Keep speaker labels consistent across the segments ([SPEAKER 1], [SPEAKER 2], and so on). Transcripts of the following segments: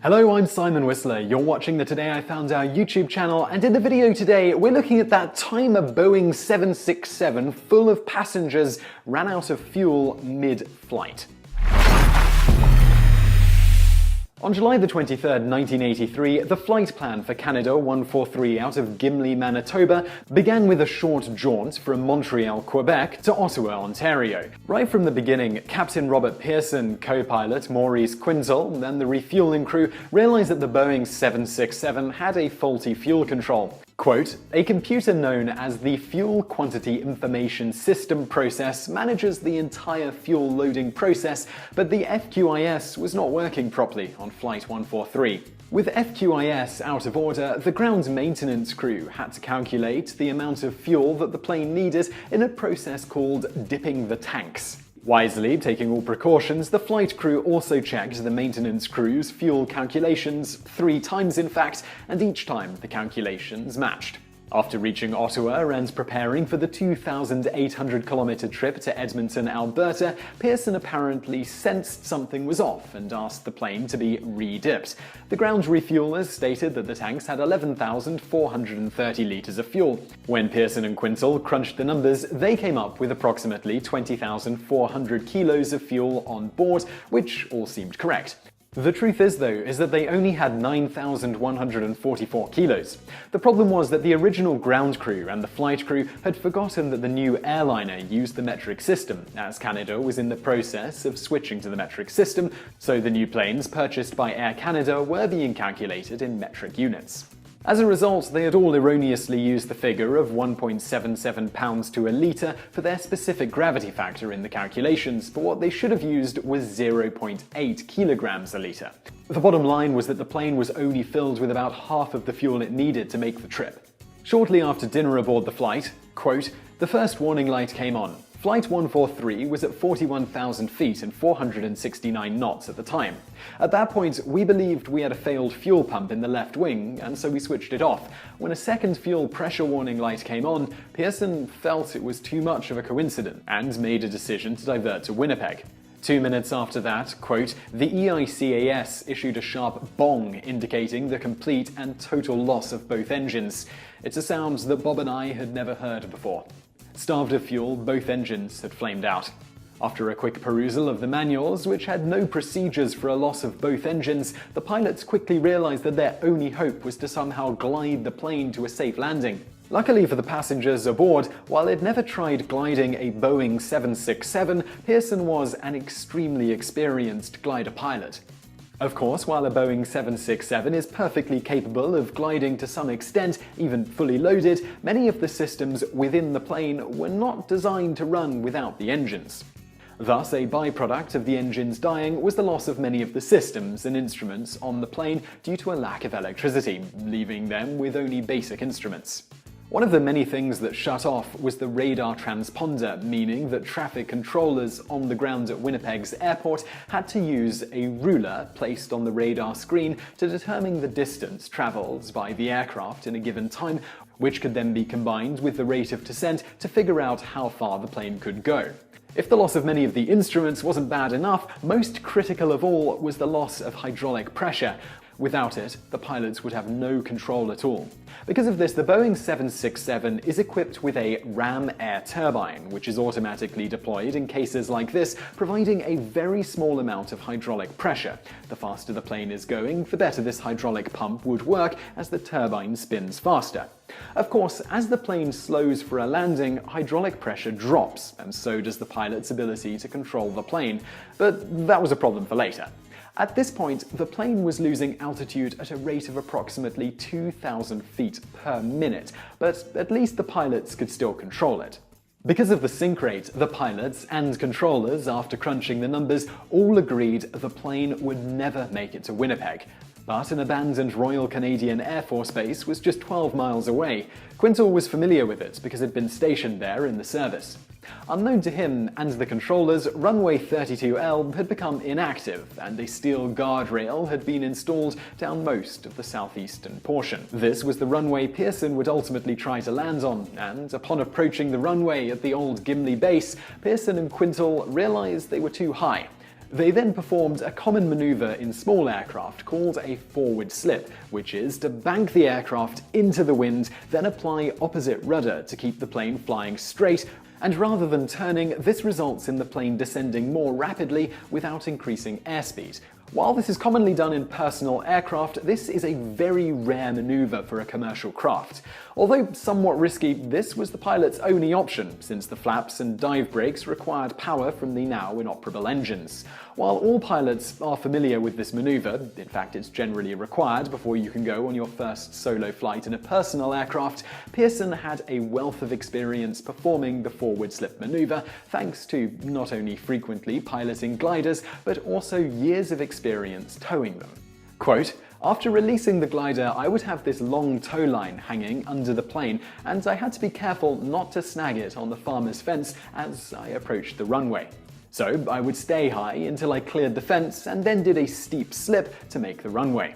[SPEAKER 1] Hello, I'm Simon Whistler. You're watching the Today I Found Our YouTube channel, and in the video today, we're looking at that time a Boeing 767 full of passengers ran out of fuel mid-flight. On July the 23rd, 1983, the flight plan for Canada 143 out of Gimli, Manitoba began with a short jaunt from Montreal, Quebec to Ottawa, Ontario. Right from the beginning, Captain Robert Pearson, co-pilot Maurice Quintal, and the refueling crew realized that the Boeing 767 had a faulty fuel control. Quote, "A computer known as the Fuel Quantity Information System process manages the entire fuel loading process, but the FQIS was not working properly on Flight 143. With FQIS out of order, the ground maintenance crew had to calculate the amount of fuel that the plane needed in a process called dipping the tanks. Wisely taking all precautions, the flight crew also checked the maintenance crew's fuel calculations 3 times in fact, and each time the calculations matched. After reaching Ottawa and preparing for the 2,800-kilometer trip to Edmonton, Alberta, Pearson apparently sensed something was off and asked the plane to be re-dipped. The ground refuelers stated that the tanks had 11,430 litres of fuel. When Pearson and Quintal crunched the numbers, they came up with approximately 20,400 kilos of fuel on board, which all seemed correct. The truth is, though, is that they only had 9,144 kilos. The problem was that the original ground crew and the flight crew had forgotten that the new airliner used the metric system, as Canada was in the process of switching to the metric system, so the new planes purchased by Air Canada were being calculated in metric units. As a result, they had all erroneously used the figure of 1.77 pounds to a litre for their specific gravity factor in the calculations, but what they should have used was 0.8 kilograms a litre. The bottom line was that the plane was only filled with about half of the fuel it needed to make the trip. Shortly after dinner aboard the flight, quote, "The first warning light came on. Flight 143 was at 41,000 feet and 469 knots at the time. At that point, we believed we had a failed fuel pump in the left wing, and so we switched it off. When a second fuel pressure warning light came on, Pearson felt it was too much of a coincidence and made a decision to divert to Winnipeg. 2 minutes after that, quote, the EICAS issued a sharp bong indicating the complete and total loss of both engines. It's a sound that Bob and I had never heard before. Starved of fuel, both engines had flamed out. After a quick perusal of the manuals, which had no procedures for a loss of both engines, the pilots quickly realized that their only hope was to somehow glide the plane to a safe landing. Luckily for the passengers aboard, while they'd never tried gliding a Boeing 767, Pearson was an extremely experienced glider pilot. Of course, while a Boeing 767 is perfectly capable of gliding to some extent, even fully loaded, many of the systems within the plane were not designed to run without the engines. Thus, a byproduct of the engines dying was the loss of many of the systems and instruments on the plane due to a lack of electricity, leaving them with only basic instruments. One of the many things that shut off was the radar transponder, meaning that traffic controllers on the ground at Winnipeg's airport had to use a ruler placed on the radar screen to determine the distance traveled by the aircraft in a given time, which could then be combined with the rate of descent to figure out how far the plane could go. If the loss of many of the instruments wasn't bad enough, most critical of all was the loss of hydraulic pressure. Without it, the pilots would have no control at all. Because of this, the Boeing 767 is equipped with a ram air turbine, which is automatically deployed in cases like this, providing a very small amount of hydraulic pressure. The faster the plane is going, the better this hydraulic pump would work as the turbine spins faster. Of course, as the plane slows for a landing, hydraulic pressure drops, and so does the pilot's ability to control the plane. But that was a problem for later. At this point, the plane was losing altitude at a rate of approximately 2,000 feet per minute, but at least the pilots could still control it. Because of the sink rate, the pilots and controllers, after crunching the numbers, all agreed the plane would never make it to Winnipeg. But an abandoned Royal Canadian Air Force base was just 12 miles away. Quintal was familiar with it because he'd been stationed there in the service. Unknown to him and the controllers, runway 32L had become inactive, and a steel guardrail had been installed down most of the southeastern portion. This was the runway Pearson would ultimately try to land on, and upon approaching the runway at the old Gimli base, Pearson and Quintal realized they were too high. They then performed a common maneuver in small aircraft called a forward slip, which is to bank the aircraft into the wind, then apply opposite rudder to keep the plane flying straight, and rather than turning, this results in the plane descending more rapidly without increasing airspeed. While this is commonly done in personal aircraft, this is a very rare maneuver for a commercial craft. Although somewhat risky, this was the pilot's only option, since the flaps and dive brakes required power from the now inoperable engines. While all pilots are familiar with this maneuver, in fact it's generally required before you can go on your first solo flight in a personal aircraft, Pearson had a wealth of experience performing the forward slip maneuver, thanks to not only frequently piloting gliders, but also years of experience towing them. Quote, "After releasing the glider, I would have this long tow line hanging under the plane, and I had to be careful not to snag it on the farmer's fence as I approached the runway. So I would stay high until I cleared the fence and then did a steep slip to make the runway."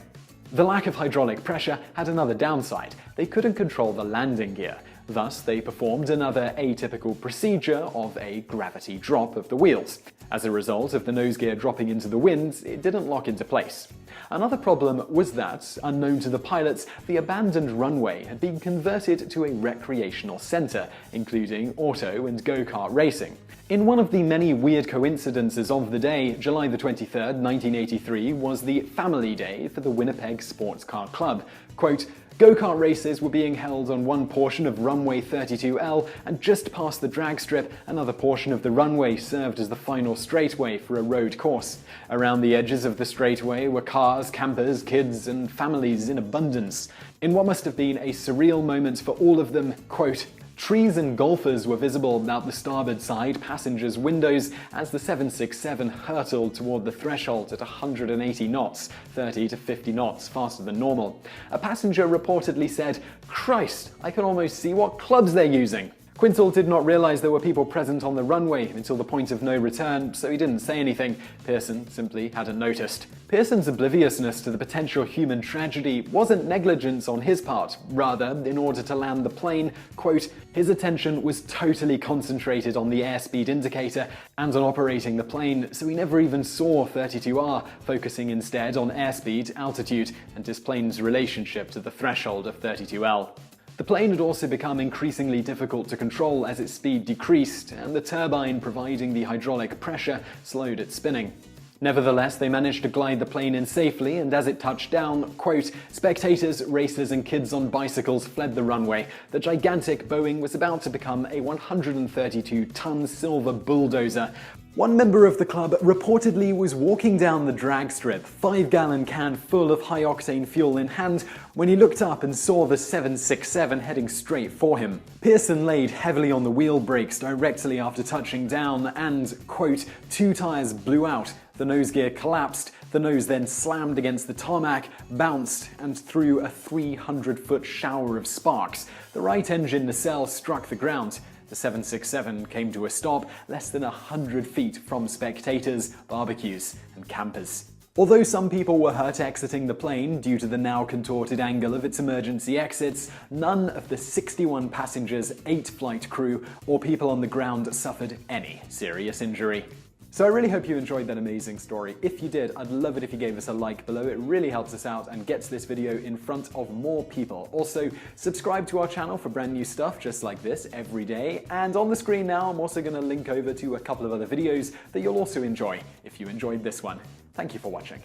[SPEAKER 1] The lack of hydraulic pressure had another downside. They couldn't control the landing gear. Thus, they performed another atypical procedure of a gravity drop of the wheels. As a result of the nose gear dropping into the wind, it didn't lock into place. Another problem was that, unknown to the pilots, the abandoned runway had been converted to a recreational center, including auto and go-kart racing. In one of the many weird coincidences of the day, July the 23rd, 1983 was the family day for the Winnipeg Sports Car Club. Quote, "Go-kart races were being held on one portion of runway 32L, and just past the drag strip, another portion of the runway served as the final straightaway for a road course. Around the edges of the straightaway were cars, campers, kids, and families in abundance. In what must have been a surreal moment for all of them, quote, trees and golfers were visible out the starboard side passengers' windows as the 767 hurtled toward the threshold at 180 knots, 30 to 50 knots faster than normal. A passenger reportedly said, 'Christ, I can almost see what clubs they're using.' Quintal did not realize there were people present on the runway until the point of no return, so he didn't say anything. Pearson simply hadn't noticed." Pearson's obliviousness to the potential human tragedy wasn't negligence on his part. Rather, in order to land the plane, quote, "his attention was totally concentrated on the airspeed indicator and on operating the plane, so he never even saw 32R, focusing instead on airspeed, altitude, and his plane's relationship to the threshold of 32L. The plane had also become increasingly difficult to control as its speed decreased, and the turbine providing the hydraulic pressure slowed its spinning. Nevertheless, they managed to glide the plane in safely, and as it touched down, quote, "spectators, racers, and kids on bicycles fled the runway. The gigantic Boeing was about to become a 132-ton silver bulldozer. One member of the club reportedly was walking down the drag strip, 5-gallon can full of high-octane fuel in hand, when he looked up and saw the 767 heading straight for him. Pearson laid heavily on the wheel brakes directly after touching down and, quote, 2 tires blew out, the nose gear collapsed, the nose then slammed against the tarmac, bounced, and threw a 300-foot shower of sparks. The right engine nacelle struck the ground. The 767 came to a stop less than 100 feet from spectators, barbecues, and campers." Although some people were hurt exiting the plane due to the now contorted angle of its emergency exits, none of the 61 passengers, 8 flight crew, or people on the ground suffered any serious injury. So I really hope you enjoyed that amazing story. If you did, I'd love it if you gave us a like below. It really helps us out and gets this video in front of more people. Also, subscribe to our channel for brand new stuff just like this every day. And on the screen now, I'm also going to link over to a couple of other videos that you'll also enjoy if you enjoyed this one. Thank you for watching.